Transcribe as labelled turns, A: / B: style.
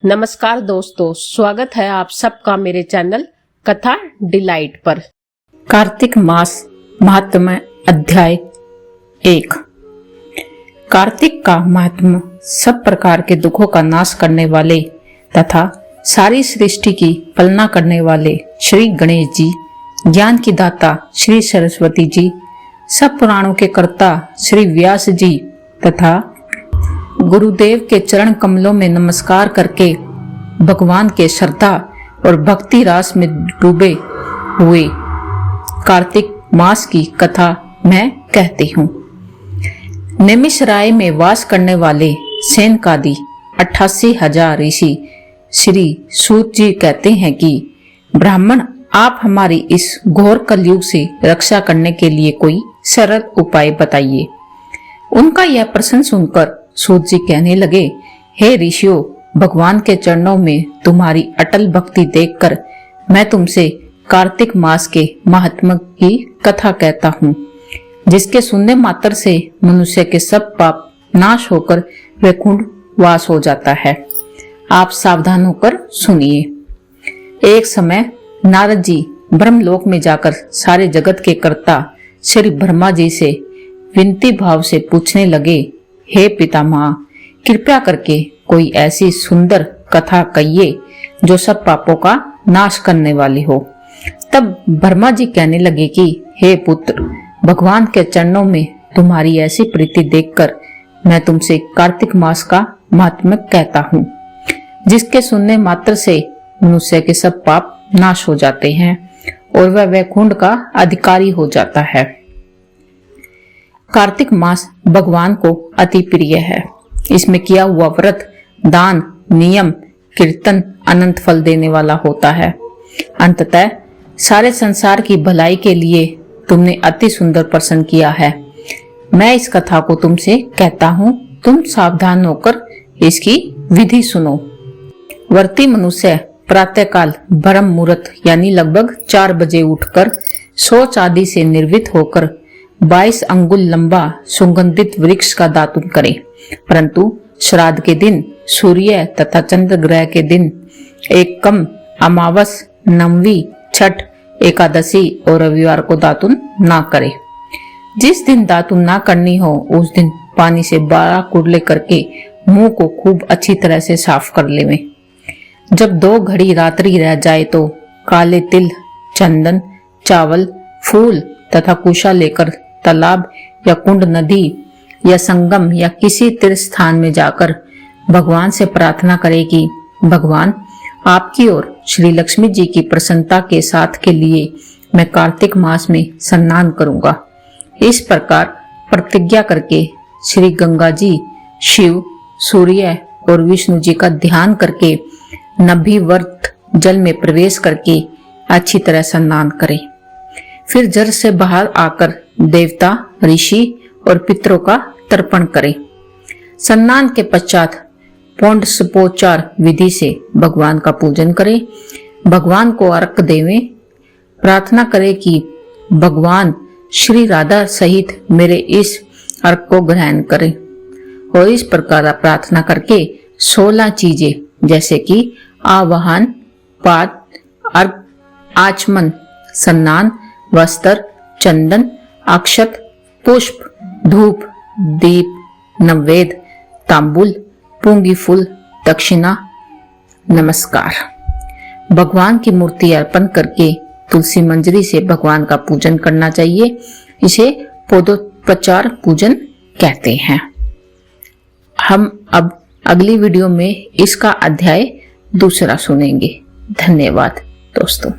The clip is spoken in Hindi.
A: नमस्कार दोस्तों, स्वागत है आप सबका मेरे चैनल कथा डिलाइट पर।
B: कार्तिक मास महात्म्य अध्याय 1। कार्तिक का महात्म्य सब प्रकार के दुखों का नाश करने वाले तथा सारी सृष्टि की पालना करने वाले श्री गणेश जी, ज्ञान की दाता श्री सरस्वती जी, सब पुराणों के कर्ता श्री व्यास जी तथा गुरुदेव के चरण कमलों में नमस्कार करके भगवान के श्रद्धा और भक्ति रास में डूबे हुए कार्तिक मास की कथा मैं कहती हूँ। निमिषराय में वास करने वाले सेनकादि 88,000 ऋषि श्री सूत जी कहते हैं कि ब्राह्मण, आप हमारी इस घोर कलयुग से रक्षा करने के लिए कोई सरल उपाय बताइए। उनका यह प्रश्न सुनकर सूत जी कहने लगे, हे ऋषियों, भगवान के चरणों में तुम्हारी अटल भक्ति देखकर मैं तुमसे कार्तिक मास के महात्म्य की कथा कहता हूँ, जिसके सुनने मात्र से मनुष्य के सब पाप नाश होकर वैकुंठ वास हो जाता है। आप सावधान होकर सुनिए। एक समय नारद जी ब्रह्मलोक में जाकर सारे जगत के कर्ता श्री ब्रह्मा जी से विनती भाव से पूछने लगे, हे पितामह, कृपया करके कोई ऐसी सुंदर कथा कहिए जो सब पापों का नाश करने वाली हो। तब ब्रह्मा जी कहने लगे कि हे पुत्र, भगवान के चरणों में तुम्हारी ऐसी प्रीति देखकर मैं तुमसे कार्तिक मास का महात्म्य कहता हूँ, जिसके सुनने मात्र से मनुष्य के सब पाप नाश हो जाते हैं और वह वैकुंठ का अधिकारी हो जाता है। कार्तिक मास भगवान को अति प्रिय है। इसमें किया हुआ व्रत, दान, नियम, कीर्तन अनंत फल देने वाला होता है। अंततः सारे संसार की भलाई के लिए तुमने अति सुंदर प्रश्न किया है। मैं इस कथा को तुमसे कहता हूँ, तुम सावधान होकर इसकी विधि सुनो। व्रती मनुष्य प्रातःकाल ब्रह्म मुहूर्त यानी लगभग 4 बजे उठकर शौच आदि से निर्वित होकर 22 अंगुल लंबा सुगंधित वृक्ष का दातुन करे, परंतु श्राद्ध के दिन, सूर्य तथा चंद्र ग्रह के दिन, एक कम, अमावस, नवमी, छठ, एकादशी और रविवार को दातुन ना करे। जिस दिन दातुन ना करनी हो उस दिन पानी से 12 कुड़ले करके मुंह को खूब अच्छी तरह से साफ कर लेवें। जब 2 घड़ी रात्रि रह जाए तो काले तिल, चंदन, चावल, फूल तथा कुशा लेकर तालाब या कुंड, नदी या संगम या किसी तीर्थ स्थान में जाकर भगवान से प्रार्थना करे कि भगवान, आपकी और श्री लक्ष्मी जी की प्रसन्नता के साथ के लिए मैं कार्तिक मास में स्नान करूंगा। इस प्रकार प्रतिज्ञा करके श्री गंगा जी, शिव, सूर्य और विष्णु जी का ध्यान करके नभिवर्त जल में प्रवेश करके अच्छी तरह स्नान करें। फिर जल से बाहर आकर देवता, ऋषि और पितरों का तर्पण करें। स्नान के पश्चात पौंड्रोपचार विधि से भगवान का पूजन करें। भगवान को अर्घ देवें। प्रार्थना करें कि भगवान श्री राधा सहित मेरे इस अर्घ को ग्रहण करें। और इस प्रकार प्रार्थना करके 16 चीजें जैसे कि आवाहन, पाद, अर्घ, आचमन, स्नान, वस्त्र, चंदन, अक्षत, पुष्प, धूप, दीप, नैवेद्य, तांबुल, पूंगी फूल, दक्षिणा, नमस्कार, भगवान की मूर्ति अर्पण करके तुलसी मंजरी से भगवान का पूजन करना चाहिए। इसे पौधोपचार पूजन कहते हैं। हम अब अगली वीडियो में इसका अध्याय दूसरा सुनेंगे। धन्यवाद दोस्तों।